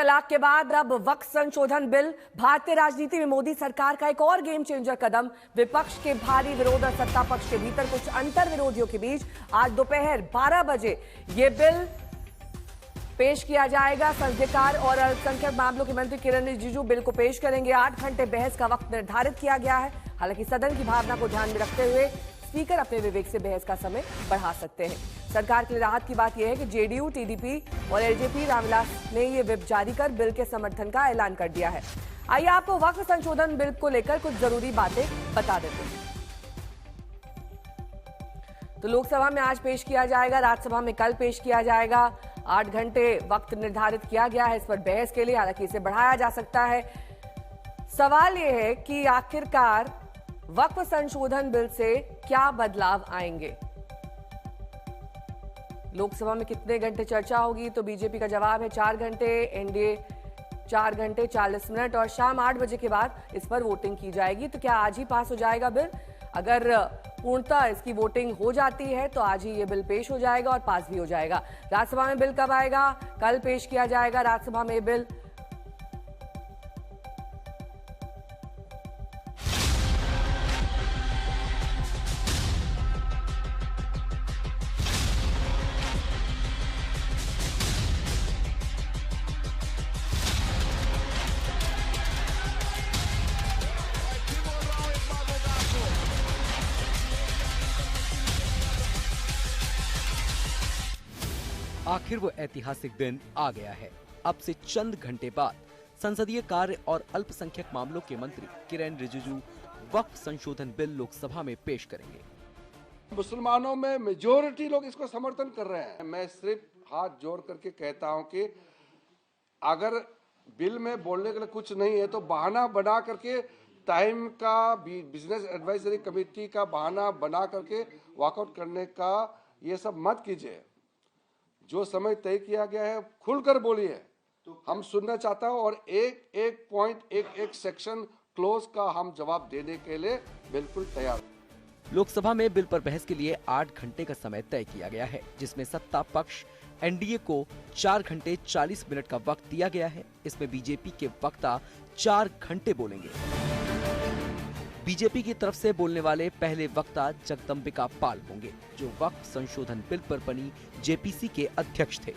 तलाक के बाद अब वक्फ संशोधन बिल, भारतीय राजनीति में मोदी सरकार का एक और गेम चेंजर कदम। विपक्ष के भारी विरोध और सत्ता पक्ष के भीतर कुछ अंतर विरोधियों के बीच आज दोपहर 12 बजे ये बिल पेश किया जाएगा। संसदीय और अल्पसंख्यक मामलों के मंत्री किरण रिजिजू बिल को पेश करेंगे। 8 घंटे बहस का वक्त निर्धारित किया गया है। हालांकि सदन की भावना को ध्यान में रखते हुए स्पीकर अपने विवेक से बहस का समय बढ़ा सकते हैं। सरकार के लिए राहत की बात यह है कि जेडीयू, टीडीपी और एलजेपी रामविलास ने ये व्हिप जारी कर बिल के समर्थन का ऐलान कर दिया है। आइए आपको वक्फ संशोधन बिल को लेकर कुछ जरूरी बातें बता देते हैं। तो लोकसभा में आज पेश किया जाएगा, राज्यसभा में कल पेश किया जाएगा। 8 घंटे वक्त निर्धारित किया गया है इस पर बहस के लिए, हालांकि इसे बढ़ाया जा सकता है। सवाल यह है कि आखिरकार वक्फ संशोधन बिल से क्या बदलाव आएंगे। लोकसभा में कितने घंटे चर्चा होगी, तो बीजेपी का जवाब है 4 घंटे, एनडीए 4 घंटे 40 मिनट और शाम 8 बजे के बाद इस पर वोटिंग की जाएगी। तो क्या आज ही पास हो जाएगा बिल? अगर पूर्णतः इसकी वोटिंग हो जाती है तो आज ही ये बिल पेश हो जाएगा और पास भी हो जाएगा। राज्यसभा में बिल कब आएगा? कल पेश किया जाएगा राज्यसभा में बिल। आखिर वो ऐतिहासिक दिन आ गया है। अब से चंद घंटे बाद संसदीय कार्य और अल्पसंख्यक मामलों के मंत्री किरण रिजिजू वक्फ संशोधन बिल लोकसभा में पेश करेंगे। मुसलमानों में मेजोरिटी लोग इसको समर्थन कर रहे हैं। मैं सिर्फ हाथ जोड़ करके कहता हूं कि अगर बिल में बोलने के लिए कुछ नहीं है तो बहाना बना करके टाइम का बिजनेस एडवाइजरी कमेटी का बहाना बना करके वॉकआउट करने का ये सब मत कीजिए। जो समय तय किया गया है खुलकर बोलिए, हम सुनना चाहता हूं और एक पॉइंट एक सेक्शन क्लोज का हम जवाब देने के लिए बिल्कुल तैयार। लोकसभा में बिल पर बहस के लिए 8 घंटे का समय तय किया गया है, जिसमें सत्ता पक्ष एनडीए को 4 घंटे 40 मिनट का वक्त दिया गया है। इसमें बीजेपी के वक्ता 4 घंटे बोलेंगे। बीजेपी की तरफ से बोलने वाले पहले वक्ता जगदम्बिका पाल होंगे, जो वक्फ संशोधन बिल पर बनी जेपीसी के अध्यक्ष थे।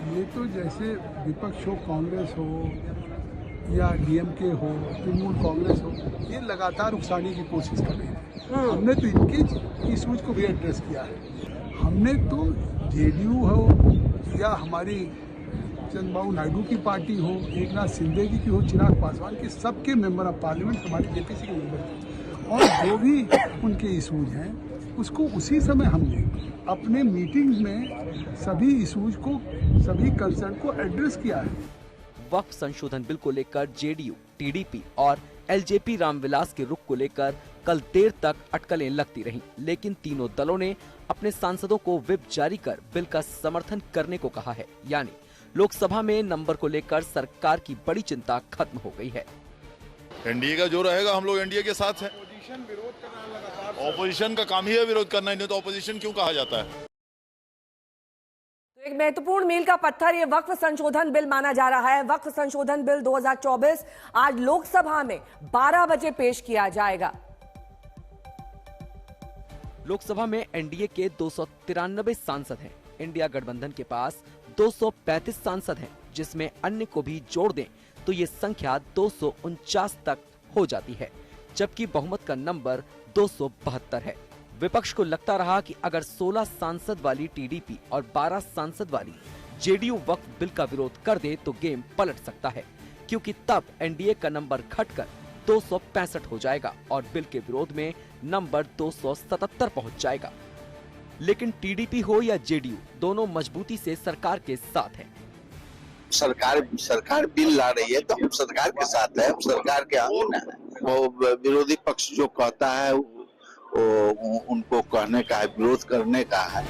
ये तो जैसे विपक्ष हो, कांग्रेस हो या डीएमके हो, तृणमूल कांग्रेस हो, ये लगातार उकसाने की कोशिश कर रही है। हमने तो इनके इश्यूज को भी एड्रेस किया है। हमने तो जेडीयू हो या हमारी चंद्रबाबू नायडू की पार्टी हो, एकनाथ शिंदे की हो, चिराग पासवान के, सबके मेंबर ऑफ पार्लियामेंट हमारे जेपीसी के मेंबर और जो भी उनके इशूज हैं उसको उसी समय हमने अपने मीटिंग में सभी इशूज को, सभी कंसर्न को एड्रेस किया है। वक्फ संशोधन बिल को लेकर जेडीयू, टीडीपी और एलजेपी रामविलास के रुख को लेकर कल देर तक अटकलें लगती रहीं, लेकिन तीनों दलों ने अपने सांसदों को व्हिप जारी कर बिल का समर्थन करने को कहा है। यानी लोकसभा में नंबर को लेकर सरकार की बड़ी चिंता खत्म हो गई है। एनडीए का जो रहेगा, हम लोग एनडीए के साथ हैं। ऑपोजिशन का काम ही है विरोध करना, नहीं तो ऑपोजिशन क्यों कहा जाता है। एक महत्वपूर्ण मील का पत्थर ये वक्फ संशोधन बिल माना जा रहा है। वक्फ संशोधन बिल 2024 आज लोकसभा में 12 बजे पेश किया जाएगा। लोकसभा में एनडीए के 293 सांसद हैं। इंडिया गठबंधन के पास 235 सांसद हैं, जिसमें अन्य को भी जोड़ दें तो ये संख्या 249 तक हो जाती है, जबकि बहुमत का नंबर 272 है। विपक्ष को लगता रहा कि अगर 16 सांसद वाली टीडीपी और 12 सांसद वाली जेडीयू वक्फ बिल का विरोध कर दे तो गेम पलट सकता है, क्योंकि तब एनडीए का नंबर घटकर 265 हो जाएगा और बिल के विरोध में नंबर 277 पहुंच जाएगा। लेकिन टीडीपी हो या जेडीयू, दोनों मजबूती से सरकार के साथ हैं। सरकार बिल ला रही है तो हम सरकार के साथ हैं, हम सरकार के आंगन हैं। वो विरोधी पक्ष जो कहता है वो उनको कहने का है, विरोध करने का है।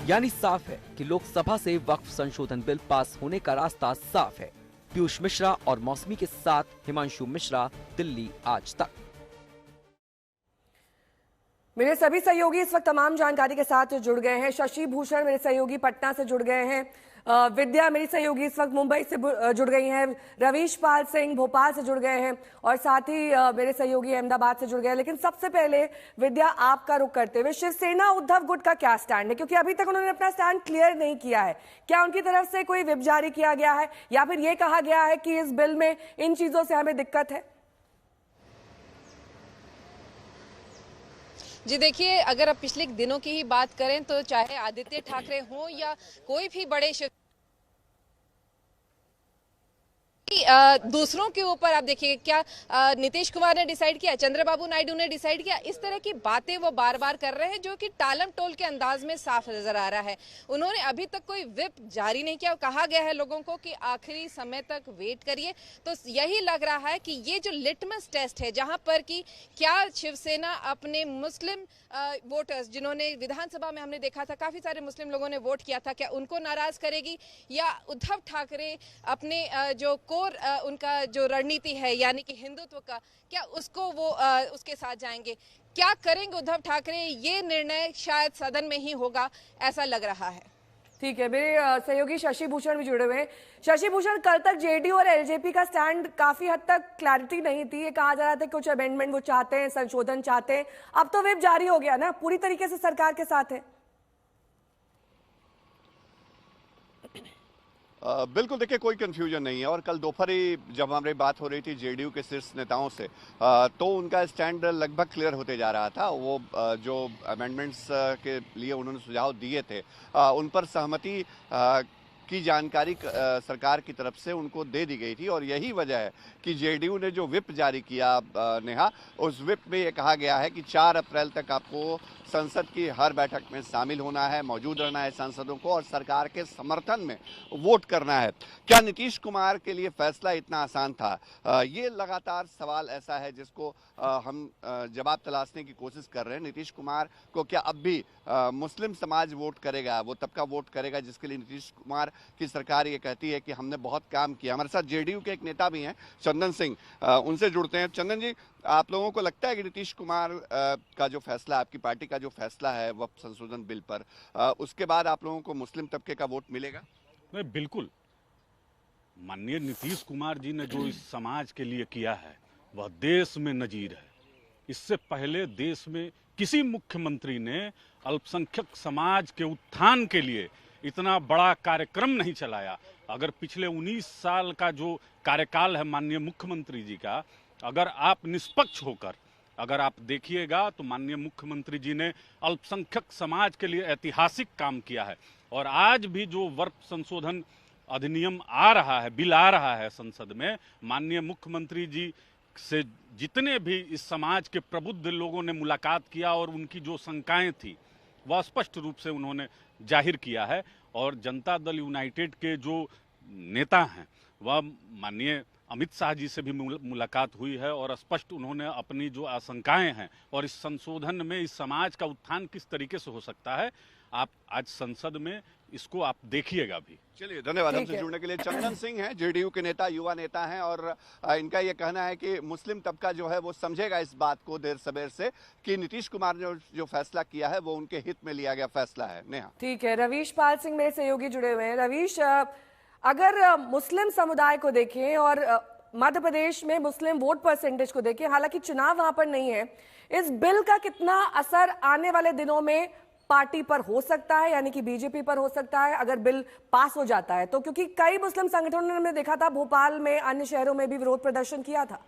यानी साफ है कि लोकसभा से वक्फ संशोधन बिल पास होने का रास्ता साफ है। पीयूष मिश्रा और मौसमी के साथ हिमांशु मिश्रा, दिल्ली आज तक। मेरे सभी सहयोगी इस वक्त तमाम जानकारी के साथ जुड़ गए हैं। शशि भूषण मेरे सहयोगी पटना से जुड़ गए हैं। विद्या मेरी सहयोगी इस वक्त मुंबई से जुड़ गई हैं, रवीश पाल सिंह भोपाल से जुड़ गए हैं और साथ ही मेरे सहयोगी अहमदाबाद से जुड़ गए हैं। लेकिन सबसे पहले विद्या, आपका रुख करते हुए शिवसेना उद्धव गुट का क्या स्टैंड है, क्योंकि अभी तक उन्होंने अपना स्टैंड क्लियर नहीं किया है। क्या उनकी तरफ से कोई व्हिप जारी किया गया है या फिर ये कहा गया है कि इस बिल में इन चीजों से हमें दिक्कत है? जी देखिए, अगर आप पिछले दिनों की ही बात करें तो चाहे आदित्य ठाकरे हों या कोई भी बड़े दूसरों के ऊपर आप देखिए, क्या नीतीश कुमार ने डिसाइड किया, चंद्रबाबू नायडू ने डिसाइड किया, इस तरह की बातें वो बार बार कर रहे हैं जो कि टालम टोल के अंदाज में साफ नजर आ रहा है। उन्होंने अभी तक कोई व्हिप जारी नहीं किया। कहा गया है लोगों को कि आखिरी समय तक वेट करिए। तो यही लग रहा है कि ये जो लिटमस टेस्ट है, जहां पर कि क्या शिवसेना अपने मुस्लिम वोटर्स, जिन्होंने विधानसभा में हमने देखा था काफी सारे मुस्लिम लोगों ने वोट किया था, क्या उनको नाराज करेगी, या उद्धव ठाकरे अपने जो उनका जो रणनीति है यानी कि हिंदुत्व का, क्या उसको वो उसके साथ जाएंगे, क्या करेंगे उद्धव ठाकरे, ये निर्णय शायद सदन में ही होगा, ऐसा लग रहा है। ठीक है, मेरे सहयोगी शशि भूषण भी जुड़े हुए हैं। शशि भूषण, कल तक जेडीयू और एलजेपी का स्टैंड काफी हद तक क्लैरिटी नहीं थी। ये कहा जा रहा था कुछ अमेंडमेंट वो चाहते हैं, संशोधन चाहते हैं। अब तो व्हिप जारी हो गया ना, पूरी तरीके से सरकार के साथ है। बिल्कुल, देखिए कोई कंफ्यूजन नहीं है। और कल दोपहर ही जब हमारी बात हो रही थी जेडीयू के शीर्ष नेताओं से, तो उनका स्टैंड लगभग क्लियर होते जा रहा था। वो जो अमेंडमेंट्स के लिए उन्होंने सुझाव दिए थे, उन पर सहमति की जानकारी सरकार की तरफ से उनको दे दी गई थी। और यही वजह है कि जेडीयू ने जो व्हिप जारी किया नेहा, उस व्हिप में ये कहा गया है कि 4 अप्रैल तक आपको संसद की हर बैठक में शामिल होना है, मौजूद रहना है सांसदों को, और सरकार के समर्थन में वोट करना है। क्या नीतीश कुमार के लिए फैसला इतना आसान था? ये लगातार सवाल ऐसा है जिसको हम जवाब तलाशने की कोशिश कर रहे हैं। नीतीश कुमार को क्या अब भी मुस्लिम समाज वोट करेगा, वो तबका वोट करेगा जिसके लिए नीतीश कुमार की सरकार ये कहती है कि हमने बहुत काम किया? हमारे साथ जेडीयू के एक नेता भी हैं, चंदन सिंह, उनसे जुड़ते हैं। चंदन जी, आप लोगों को लगता है कि नीतीश कुमार का जो फैसला, आपकी पार्टी का जो फैसला है वक्फ संशोधन बिल पर, उसके बाद आप लोगों को मुस्लिम तबके का वोट मिलेगा? नहीं, बिल्कुल। माननीय नीतीश कुमार जी ने जो इस समाज के लिए किया है वह देश में नजीर है। इससे पहले देश में किसी मुख्यमंत्री ने अल्पसंख्यक समाज के उत्थान के लिए इतना बड़ा कार्यक्रम नहीं चलाया। अगर पिछले 19 साल का जो कार्यकाल है माननीय मुख्यमंत्री जी का, अगर आप निष्पक्ष होकर अगर आप देखिएगा तो माननीय मुख्यमंत्री जी ने अल्पसंख्यक समाज के लिए ऐतिहासिक काम किया है। और आज भी जो वक्फ संशोधन अधिनियम आ रहा है, बिल आ रहा है संसद में, माननीय मुख्यमंत्री जी से जितने भी इस समाज के प्रबुद्ध लोगों ने मुलाकात किया और उनकी जो शंकाएं थी वह स्पष्ट रूप से उन्होंने जाहिर किया है। और जनता दल यूनाइटेड के जो नेता हैं वह माननीय अमित शाह जी से भी मुलाकात हुई है और स्पष्ट उन्होंने अपनी जो आशंकाएं हैं और इस संशोधन में इस समाज का उत्थान किस तरीके से हो सकता है, आप आज संसद में इसको आप देखिएगा भी। चलिए, धन्यवाद हमसे जुड़ने के लिए। चंदन सिंह हैं, जेडीयू के नेता, युवा नेता हैं, और इनका ये कहना है कि मुस्लिम तबका जो है वो समझेगा इस बात को देर सवेर से कि नीतीश कुमार ने जो फैसला किया है वो उनके हित में लिया गया फैसला है। नेहा, ठीक है। रवीश पाल सिंह मेरे सहयोगी जुड़े हुए हैं। रवीश, अगर मुस्लिम समुदाय को देखें और मध्य प्रदेश में मुस्लिम वोट परसेंटेज को देखें, हालांकि चुनाव वहां पर नहीं है, इस बिल का कितना असर आने वाले दिनों में पार्टी पर हो सकता है, यानी कि बीजेपी पर हो सकता है अगर बिल पास हो जाता है तो? क्योंकि कई मुस्लिम संगठनों ने देखा था, भोपाल में, अन्य शहरों में भी विरोध प्रदर्शन किया था।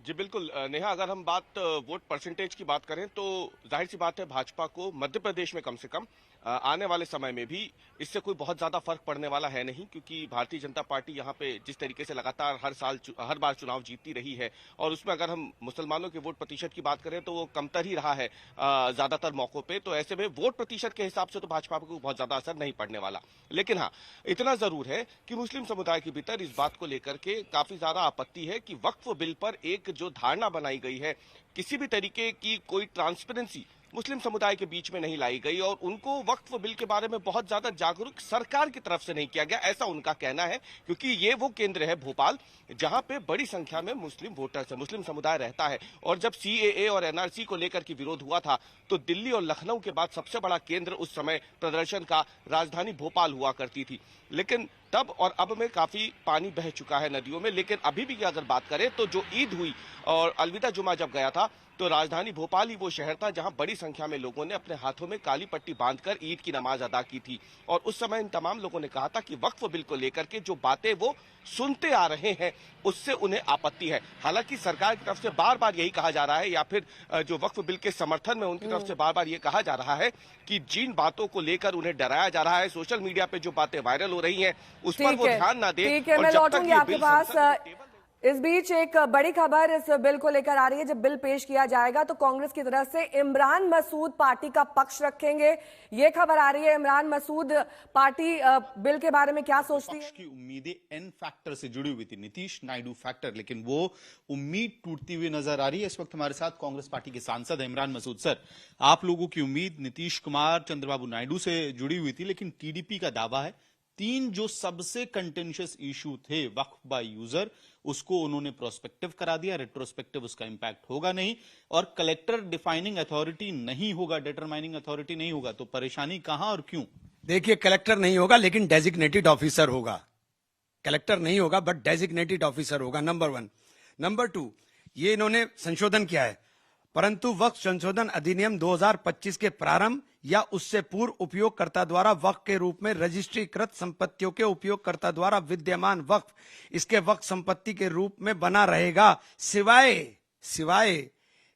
जी बिल्कुल नेहा, अगर हम बात वोट परसेंटेज की बात करें तो जाहिर सी बात है भाजपा को मध्य प्रदेश में कम से कम आने वाले समय में भी इससे कोई बहुत ज्यादा फर्क पड़ने वाला है नहीं, क्योंकि भारतीय जनता पार्टी यहाँ पे जिस तरीके से लगातार हर बार चुनाव जीतती रही है और उसमें अगर हम मुसलमानों के वोट प्रतिशत की बात करें तो वो कमतर ही रहा है ज्यादातर मौकों पे। तो ऐसे में वोट प्रतिशत के हिसाब से तो भाजपा को बहुत ज्यादा असर नहीं पड़ने वाला। लेकिन हाँ, इतना जरूर है कि मुस्लिम समुदाय के भीतर इस बात को लेकर के काफी ज्यादा आपत्ति है कि वक्फ बिल पर एक जो धारणा बनाई गई है, किसी भी तरीके की कोई ट्रांसपेरेंसी मुस्लिम समुदाय के बीच में नहीं लाई गई और उनको वक्फ बिल के बारे में बहुत ज्यादा जागरूक सरकार की तरफ से नहीं किया गया, ऐसा उनका कहना है। क्योंकि ये वो केंद्र है भोपाल जहां पे बड़ी संख्या में मुस्लिम वोटर्स है, मुस्लिम समुदाय रहता है। और जब CAA और NRC को लेकर के विरोध हुआ था तो दिल्ली और लखनऊ के बाद सबसे बड़ा केंद्र उस समय प्रदर्शन का राजधानी भोपाल हुआ करती थी। लेकिन तब और अब में काफी पानी बह चुका है नदियों में। लेकिन अभी भी अगर बात करें तो जो ईद हुई और अलविदा जुमा जब गया था तो राजधानी भोपाल ही वो शहर था जहां बड़ी संख्या में लोगों ने अपने हाथों में काली पट्टी बांधकर ईद की नमाज अदा की थी। और उस समय इन तमाम लोगों ने कहा था कि वक्फ बिल को लेकर के जो बातें वो सुनते आ रहे हैं उससे उन्हें आपत्ति है। हालांकि सरकार की तरफ से बार बार यही कहा जा रहा है या फिर जो वक्फ बिल के समर्थन में उनकी तरफ से बार बार ये कहा जा रहा है कि जिन बातों को लेकर उन्हें डराया जा रहा है, सोशल मीडिया पे जो बातें वायरल हो रही हैं उस पर वो ध्यान ना दे। ठीक है, मैं लौटूंगी आपके पास। इस बीच एक बड़ी खबर इस बिल को लेकर आ रही है। जब बिल पेश किया जाएगा तो कांग्रेस की तरफ से इमरान मसूद पार्टी का पक्ष रखेंगे, ये खबर आ रही है। इमरान मसूद पार्टी बिल के बारे में क्या सोचती है? की उम्मीदें एन फैक्टर से जुड़ी हुई थी, नीतीश नायडू फैक्टर, लेकिन वो उम्मीद टूटती हुई नजर आ रही है। इस वक्त हमारे साथ कांग्रेस पार्टी के सांसद है इमरान मसूद। सर, आप लोगों की उम्मीद नीतीश कुमार चंद्रबाबू नायडू से जुड़ी हुई थी, लेकिन टीडीपी का दावा है 3 जो सबसे कंटेंशियस इशू थे वक्फ बाय यूजर, उसको उन्होंने प्रोस्पेक्टिव करा दिया, रेट्रोस्पेक्टिव उसका इंपैक्ट होगा नहीं, और कलेक्टर डिफाइनिंग अथॉरिटी नहीं होगा, डिटरमाइनिंग अथॉरिटी नहीं होगा। तो परेशानी कहां और क्यों? देखिए, कलेक्टर नहीं होगा लेकिन डेजिग्नेटेड ऑफिसर होगा। कलेक्टर नहीं होगा बट डेजिग्नेटेड ऑफिसर होगा, नंबर 1। नंबर 2, ये इन्होंने संशोधन किया है, परंतु वक्फ संशोधन अधिनियम 2025 के प्रारंभ या उससे पूर्व उपयोगकर्ता द्वारा वक्फ के रूप में रजिस्ट्रीकृत संपत्तियों के उपयोगकर्ता द्वारा विद्यमान वक्फ इसके वक्फ संपत्ति के रूप में बना रहेगा, सिवाय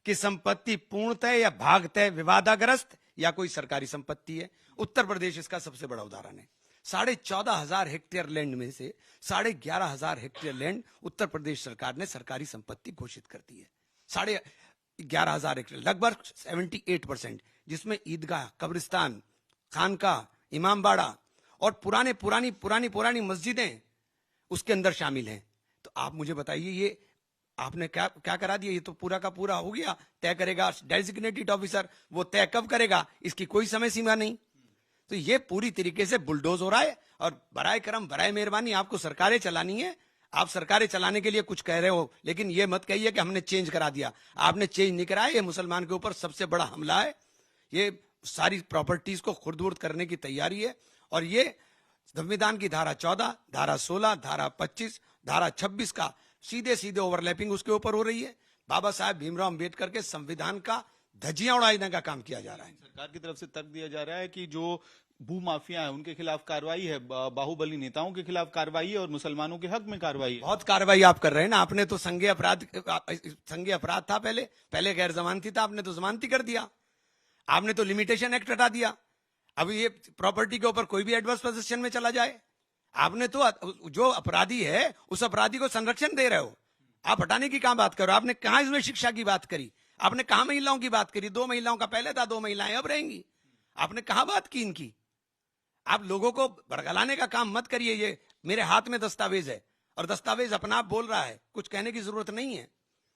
कि संपत्ति पूर्णतः या भागतः विवादाग्रस्त या कोई सरकारी संपत्ति है। उत्तर प्रदेश इसका सबसे बड़ा उदाहरण है। 14,500 हेक्टेयर लैंड में से 11,500 हेक्टेयर लैंड उत्तर प्रदेश सरकार ने सरकारी संपत्ति घोषित कर दी है। 11,500 हेक्टेयर, लगभग 78%, जिसमें ईदगाह, कब्रिस्तान, खानका, इमामबाड़ा और पुरानी मस्जिदें उसके अंदर शामिल हैं। तो आप मुझे बताइए, ये आपने क्या करा दिया? ये तो पूरा का पूरा हो गया, तय करेगा डेजिग्नेटेड ऑफिसर। वो तय कब करेगा इसकी कोई समय सीमा नहीं। तो ये पूरी तरीके से बुलडोज हो रहा है। और बराए करम, बराए मेहरबानी, आपको सरकारें चलानी है, आप सरकारें चलाने के लिए कुछ कह रहे हो, लेकिन ये मत कहिए कि हमने चेंज करा दिया। आपने चेंज नहीं कराया। ये मुसलमान के ऊपर सबसे बड़ा हमला है। ये सारी प्रॉपर्टीज को खुर्द-बुर्द करने की तैयारी है। और ये संविधान की धारा 14, धारा 16, धारा 25, धारा 26 का सीधे ओवरलैपिंग उसके ऊपर हो रही है। बाबा साहेब भीमराव अम्बेडकर के संविधान का धज्जियां उड़ाने का काम किया जा रहा है। सरकार की तरफ से तर्क दिया जा रहा है कि जो भू माफिया है उनके खिलाफ कार्रवाई है, बाहुबली नेताओं के खिलाफ कार्रवाई है और मुसलमानों के हक में कार्रवाई है। बहुत कार्रवाई आप कर रहे हैं ना। आपने तो संज्ञेय अपराध था, पहले गैर जमानती था, आपने तो जमानती कर दिया। आपने तो लिमिटेशन एक्ट हटा दिया। अब ये प्रॉपर्टी के ऊपर कोई भी एडवर्स पोजीशन में चला जाए, आपने तो जो अपराधी है उस अपराधी को संरक्षण दे रहे हो। आप हटाने की कहां बात करो? आपने कहां इसमें शिक्षा की बात करी? आपने कहां महिलाओं की बात करी? 2 महिलाओं का पहले था, 2 महिलाएं अब रहेंगी। आपने कहां बात की इनकी? आप लोगों को भड़काने का काम मत करिए। ये मेरे हाथ में दस्तावेज है और दस्तावेज अपना आप बोल रहा है, कुछ कहने की जरूरत नहीं है।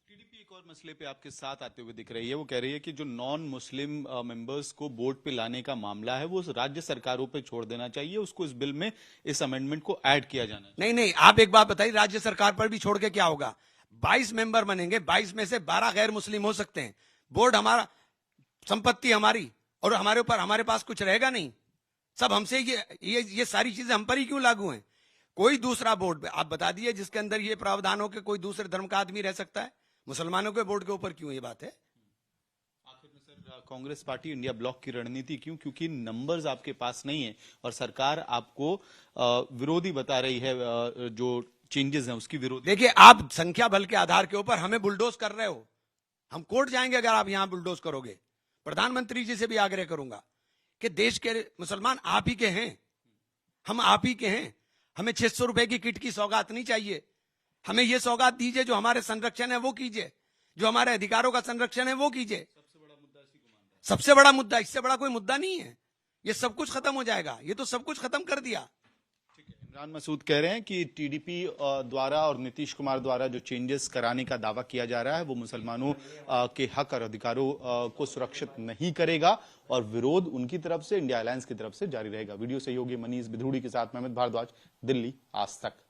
टीडीपी एक और मसले पे आपके साथ आते हुए दिख रही है। वो कह रही है कि जो नॉन मुस्लिम मेंबर्स को बोर्ड पे लाने का मामला है वो राज्य सरकारों पे छोड़ देना चाहिए, उसको इस बिल में, इस अमेंडमेंट को ऐड किया जाना चाहिए। नहीं, आप एक बात बताइए, राज्य सरकार पर भी छोड़ के क्या होगा? 22 मेंबर बनेंगे, 22 में से 12 गैर मुस्लिम हो सकते हैं। बोर्ड हमारा, संपत्ति हमारी, और हमारे पास कुछ रहेगा नहीं। सब हमसे ये सारी चीजें हम पर ही क्यों लागू हैं? कोई दूसरा बोर्ड आप बता दिए जिसके अंदर ये प्रावधान हो कि कोई दूसरे धर्म का आदमी रह सकता है। मुसलमानों के बोर्ड के ऊपर क्यों ये बात है? आखिर में sir, Congress party India block की रणनीति क्यों? क्योंकि नंबर्स आपके पास नहीं है और सरकार आपको विरोधी बता रही है, जो चेंजेस हैं उसकी विरोधी। देखिए, आप संख्या बल के आधार के ऊपर हमें बुलडोज कर रहे हो। हम कोर्ट जाएंगे अगर आप यहां बुलडोज करोगे। प्रधानमंत्री जी से भी आग्रह करूंगा कि देश के मुसलमान आप ही के हैं, हम आप ही के हैं। हमें 600 रुपए की किट की सौगात नहीं चाहिए। हमें यह सौगात दीजिए, जो हमारे संरक्षण है वो कीजिए, जो हमारे अधिकारों का संरक्षण है वो कीजिए। सबसे बड़ा मुद्दा, इससे बड़ा कोई मुद्दा नहीं है। ये सब कुछ खत्म हो जाएगा। ये तो सब कुछ खत्म कर दिया। ठीक है। इमरान मसूद कह रहे हैं कि टीडीपी द्वारा और नीतीश कुमार द्वारा जो चेंजेस कराने का दावा किया जा रहा है वो मुसलमानों के हक और अधिकारों को सुरक्षित नहीं करेगा और विरोध उनकी तरफ से, इंडिया अलायंस की तरफ से जारी रहेगा। वीडियो सहयोगी मनीष बिधूड़ी के साथ महमद भारद्वाज, दिल्ली, आज तक।